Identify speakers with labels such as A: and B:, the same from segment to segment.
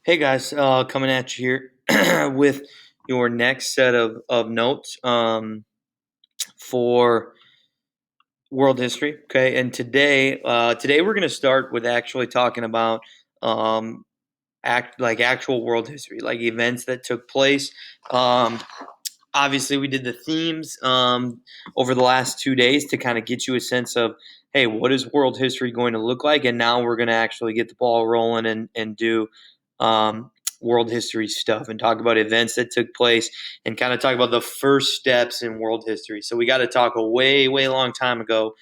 A: Hey guys, coming at you here with your next set of notes for world history. Okay, and today we're going to start with actually talking about um, actual world history, like events that took place. Um, Obviously, we did the themes over the last 2 days to kind of get you a sense of, hey, what is world history going to look like? And now we're going to actually get the ball rolling and do um, world history stuff and talk about events that took place and kind of talk about the first steps in world history. So we got to talk a way long time ago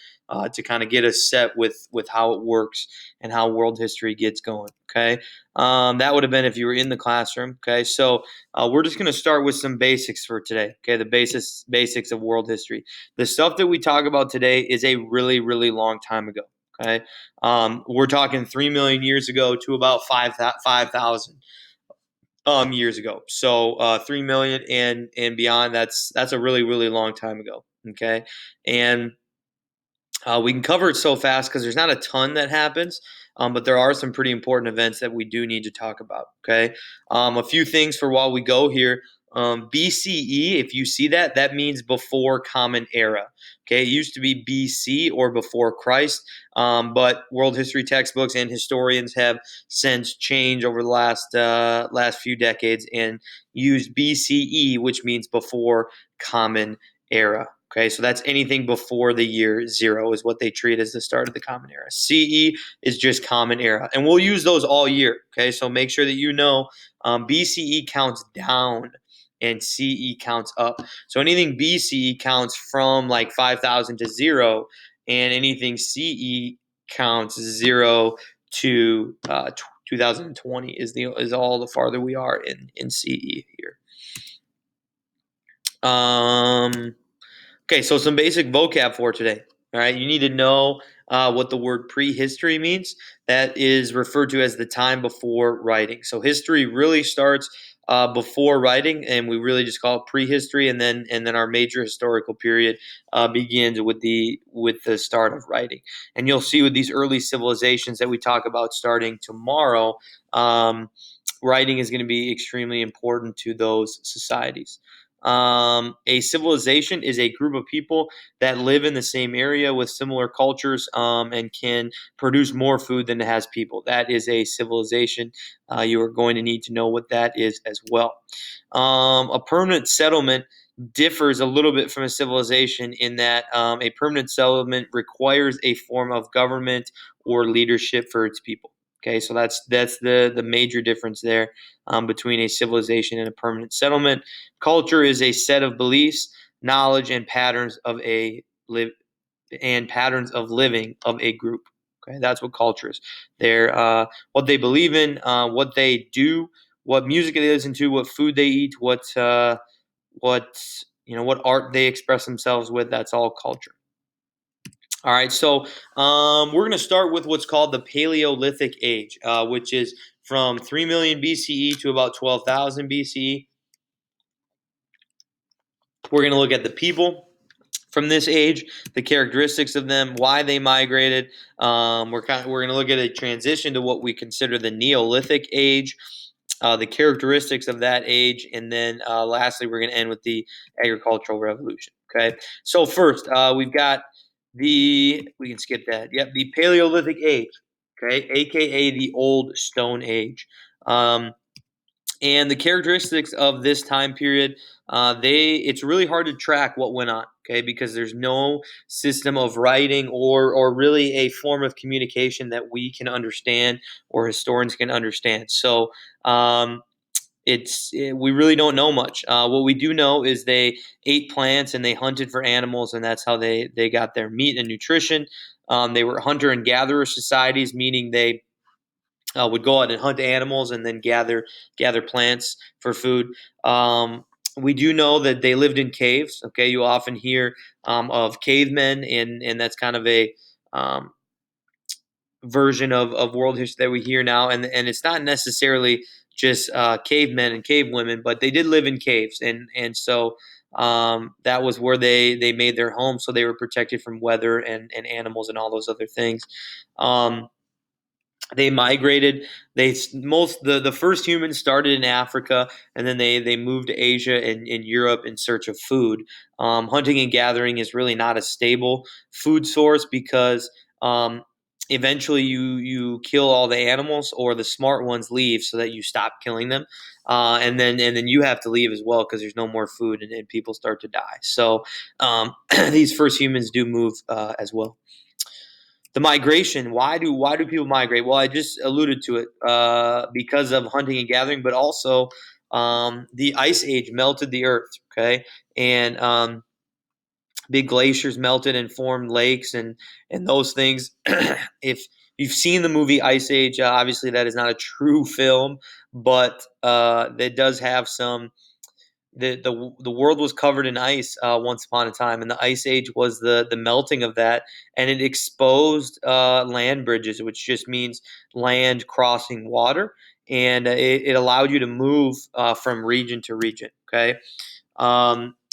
A: to kind of get us set with how it works and how world history gets going. Okay, that would have been if you were in the classroom. Okay, so we're just going to start with some basics for today. Okay, the basics of world history. The stuff that we talk about today is a really long time ago. Okay, we're talking 3 million years ago to about 5,000 years ago. So 3 million and beyond. That's a really long time ago. Okay, and we can cover it so fast because there's not a ton that happens, but there are some pretty important events that we do need to talk about. Okay, a few things for while we go here. BCE, if you see that, that means before Common Era. Okay, it used to be BC or before Christ, but world history textbooks and historians have since changed over the last few decades and used BCE, which means before Common Era. Okay, so that's anything before the year zero is what they treat as the start of the Common Era. CE is just Common Era, and we'll use those all year. Okay, so make sure that you know BCE counts down and CE counts up. So anything BCE counts from like 5,000 to zero, and anything CE counts zero to 2020 is all the farther we are in CE here. Okay, so some basic vocab for today. All right, you need to know what the word prehistory means. That is referred to as the time before writing. So history really starts before writing, and we really just call it prehistory. And then our major historical period begins with the start of writing. And you'll see with these early civilizations that we talk about starting tomorrow, writing is going to be extremely important to those societies. A civilization is a group of people that live in the same area with similar cultures and can produce more food than it has people. That is a civilization. You are going to need to know what that is as well. A permanent settlement differs a little bit from a civilization in that a permanent settlement requires a form of government or leadership for its people. Okay, so that's the major difference there between a civilization and a permanent settlement. Culture is a set of beliefs, knowledge, and patterns of living of a group. Okay, that's what culture is. They're what they believe in, what they do, what music they listen to, what food they eat, what art they express themselves with. That's all culture. All right, so we're going to start with what's called the Paleolithic Age, which is from 3 million BCE to about 12,000 BCE. We're going to look at the people from this age, the characteristics of them, why they migrated. We're going to look at a transition to what we consider the Neolithic age, the characteristics of that age, and then lastly, we're going to end with the agricultural revolution. Okay, so first we've got we can skip that. Yep, the Paleolithic age. Okay, aka the Old Stone Age. And the characteristics of this time period, it's really hard to track what went on. Okay, because there's no system of writing or really a form of communication that we can understand or historians can understand. So we really don't know much. What we do know is they ate plants and they hunted for animals, and that's how they got their meat and nutrition. They were hunter and gatherer societies, meaning they would go out and hunt animals and then gather plants for food. We do know that they lived in caves. Okay, you often hear of cavemen, and that's kind of a um, version of world history that we hear now, and it's not necessarily just cavemen and cave women, but they did live in caves, and so that was where they made their home, so they were protected from weather and animals and all those other things. Um, They migrated. The first humans started in Africa, and then they moved to Asia and Europe in search of food. Hunting and gathering is really not a stable food source because eventually you kill all the animals, or the smart ones leave so that you stop killing them, and then you have to leave as well because there's no more food, and people start to die. So these first humans do move as well. The migration. Why do people migrate? Well, I just alluded to it, because of hunting and gathering, but also the ice age melted the earth. Okay, and big glaciers melted and formed lakes and those things. If you've seen the movie Ice Age, obviously that is not a true film, but it does have some. The world was covered in ice once upon a time, and the ice age was the melting of that, and it exposed land bridges, which just means land crossing water, and it allowed you to move from region to region. Okay,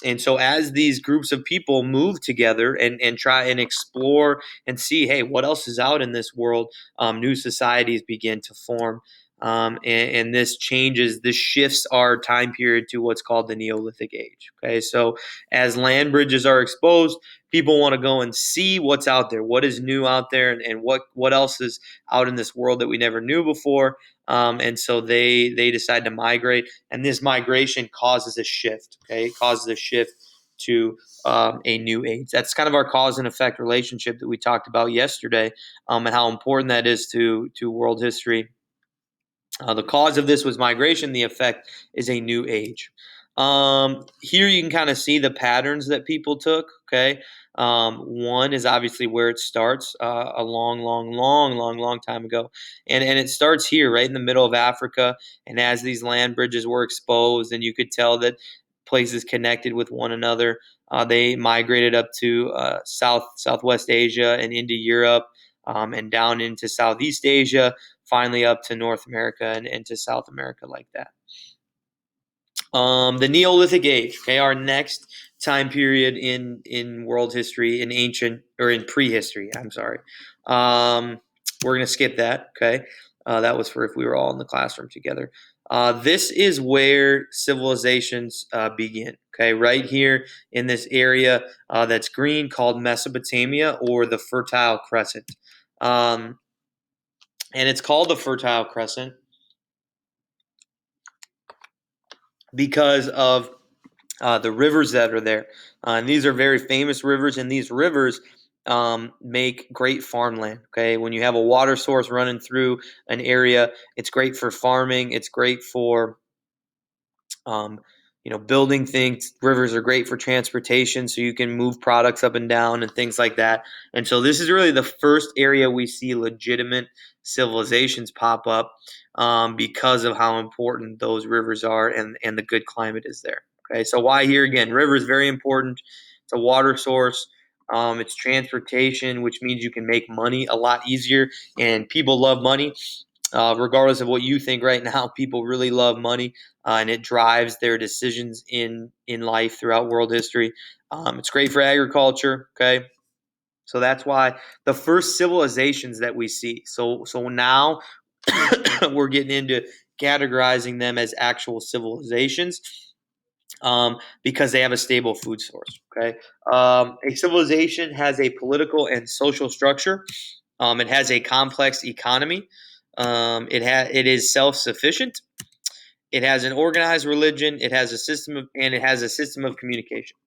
A: and so as these groups of people move together and try and explore and see, hey, what else is out in this world, new societies begin to form. And this shifts our time period to what's called the Neolithic Age. Okay, so as land bridges are exposed, people want to go and see what's out there, what is new out there, and what else is out in this world that we never knew before. And so they decide to migrate, and this migration causes a shift. Okay, it causes a shift to a new age. That's kind of our cause and effect relationship that we talked about yesterday, and how important that is to world history. The cause of this was migration. The effect is a new age. Here you can kind of see the patterns that people took. Okay, one is obviously where it starts, a long, long, long, long, long time ago, and it starts here, right in the middle of Africa. And as these land bridges were exposed, and you could tell that places connected with one another, they migrated up to Southwest Asia and into Europe, and down into Southeast Asia, finally up to North America and to South America like that. The Neolithic Age, okay, our next time period in world history, in ancient or in prehistory. I'm sorry. We're gonna skip that. Okay, that was for if we were all in the classroom together. This is where civilizations begin. Okay, right here in this area that's green, called Mesopotamia, or the Fertile Crescent. Um, and it's called the Fertile Crescent because of the rivers that are there. And these are very famous rivers, and these rivers make great farmland. Okay, when you have a water source running through an area, it's great for farming. It's great for um, building things. Rivers are great for transportation, so you can move products up and down and things like that. And so this is really the first area we see legitimate civilizations pop up, because of how important those rivers are, and the good climate is there. Okay, so why here again? River is very important. It's a water source. It's transportation, which means you can make money a lot easier, and people love money. Regardless of what you think right now, people really love money, and it drives their decisions in life throughout world history. It's great for agriculture. Okay, so that's why the first civilizations that we see. So now we're getting into categorizing them as actual civilizations, because they have a stable food source. Okay, a civilization has a political and social structure. It has a complex economy. It is self sufficient. It has an organized religion. It has a system of communication.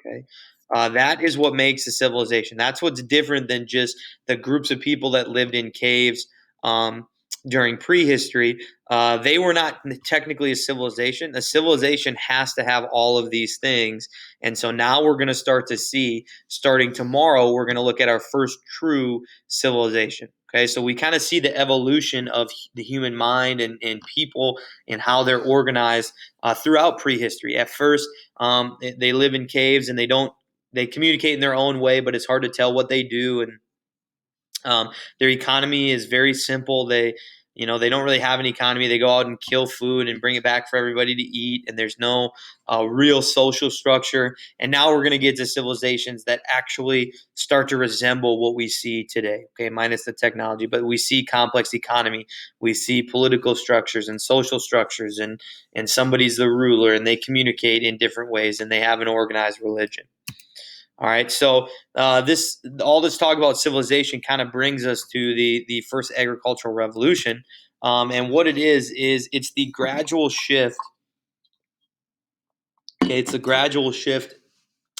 A: Okay. That is what makes a civilization. That's what's different than just the groups of people that lived in caves um, during prehistory. They were not technically a civilization. A civilization has to have all of these things. And so now we're going to start to see, starting tomorrow, we're going to look at our first true civilization. Okay, so we kind of see the evolution of the human mind and people and how they're organized throughout prehistory. At first, they live in caves, and they communicate in their own way, but it's hard to tell what they do. And their economy is very simple. They don't really have an economy. They go out and kill food and bring it back for everybody to eat, and there's no real social structure. And now we're going to get to civilizations that actually start to resemble what we see today. Okay, minus the technology, but we see complex economy. We see political structures and social structures, and somebody's the ruler, and they communicate in different ways, and they have an organized religion. All right, so this all this talk about civilization kind of brings us to the first agricultural revolution, and what it is it's the gradual shift. Okay, it's a gradual shift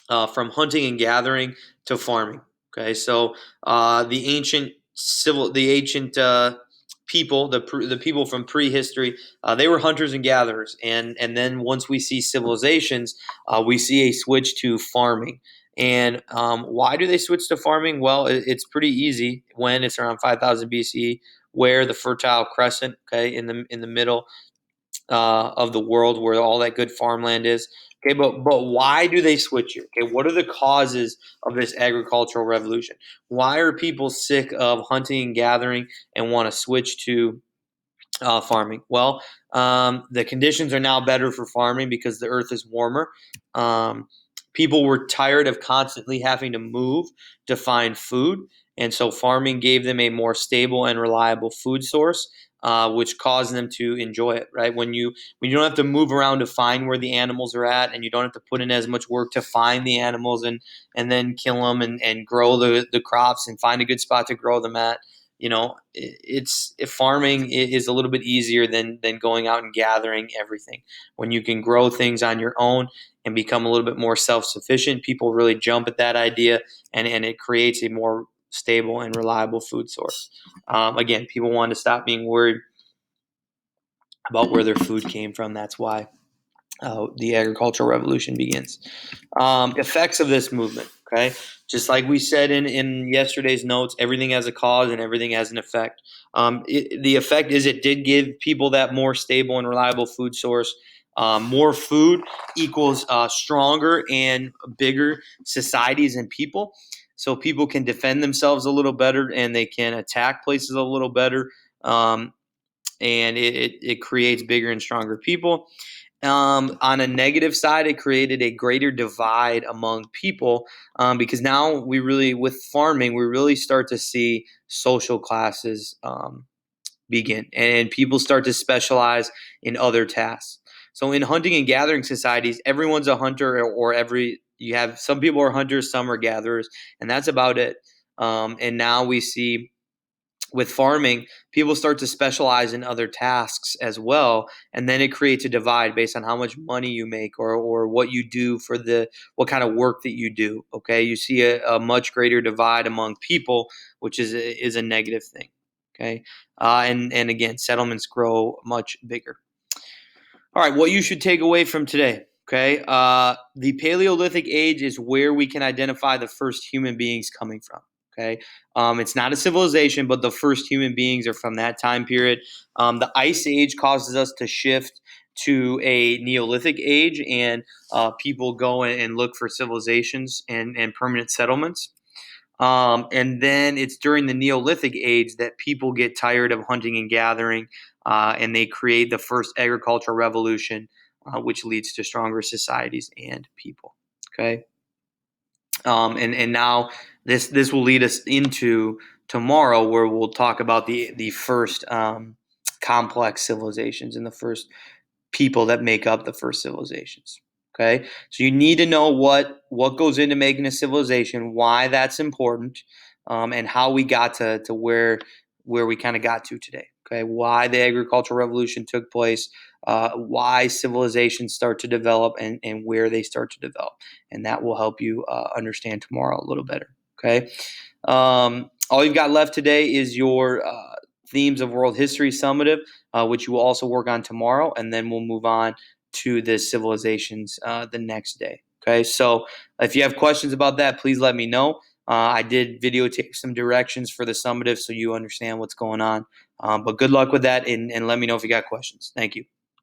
A: from hunting and gathering to farming. Okay, so the ancient people, the people from prehistory, they were hunters and gatherers, and then once we see civilizations, we see a switch to farming. And why do they switch to farming? Well, it's pretty easy when it's around 5,000 BCE, where the Fertile Crescent, okay, in the middle of the world where all that good farmland is. Okay, but why do they switch here? Okay, what are the causes of this agricultural revolution? Why are people sick of hunting and gathering and want to switch to farming? Well, the conditions are now better for farming because the earth is warmer. Um, People were tired of constantly having to move to find food, and so farming gave them a more stable and reliable food source, which caused them to enjoy it. Right, when you don't have to move around to find where the animals are at, and you don't have to put in as much work to find the animals and then kill them and grow the crops and find a good spot to grow them at. It's if farming is a little bit easier than going out and gathering everything. When you can grow things on your own and become a little bit more self-sufficient, people really jump at that idea, and it creates a more stable and reliable food source. Again, people want to stop being worried about where their food came from. That's why the agricultural revolution begins. Effects of this movement. Okay, just like we said in yesterday's notes, everything has a cause and everything has an effect. The effect is it did give people that more stable and reliable food source. More food equals stronger and bigger societies and people. So people can defend themselves a little better and they can attack places a little better. And it creates bigger and stronger people. On a negative side, it created a greater divide among people, because now with farming, we really start to see social classes begin, and people start to specialize in other tasks. So in hunting and gathering societies, everyone's a hunter, or you have some people are hunters, some are gatherers, and that's about it. And now we see with farming, people start to specialize in other tasks as well, and then it creates a divide based on how much money you make or what you do for what kind of work that you do. Okay, you see a much greater divide among people, which is a negative thing. Okay, and again, settlements grow much bigger. All right, what you should take away from today. Okay, the Paleolithic age is where we can identify the first human beings coming from. Okay, it's not a civilization, but the first human beings are from that time period. The Ice Age causes us to shift to a Neolithic age, and people go and look for civilizations and permanent settlements. And then it's during the Neolithic age that people get tired of hunting and gathering, and they create the first agricultural revolution, which leads to stronger societies and people. Okay, and now this will lead us into tomorrow, where we'll talk about the first complex civilizations and the first people that make up the first civilizations. Okay, so you need to know what goes into making a civilization, why that's important, and how we got to where we kind of got to today. Okay, why the agricultural revolution took place, why civilizations start to develop, and where they start to develop, and that will help you understand tomorrow a little better. Okay, all you've got left today is your themes of world history summative, which you will also work on tomorrow, and then we'll move on to the civilizations the next day. Okay, so if you have questions about that, please let me know. I did videotape some directions for the summative so you understand what's going on. But good luck with that, and let me know if you got questions. Thank you.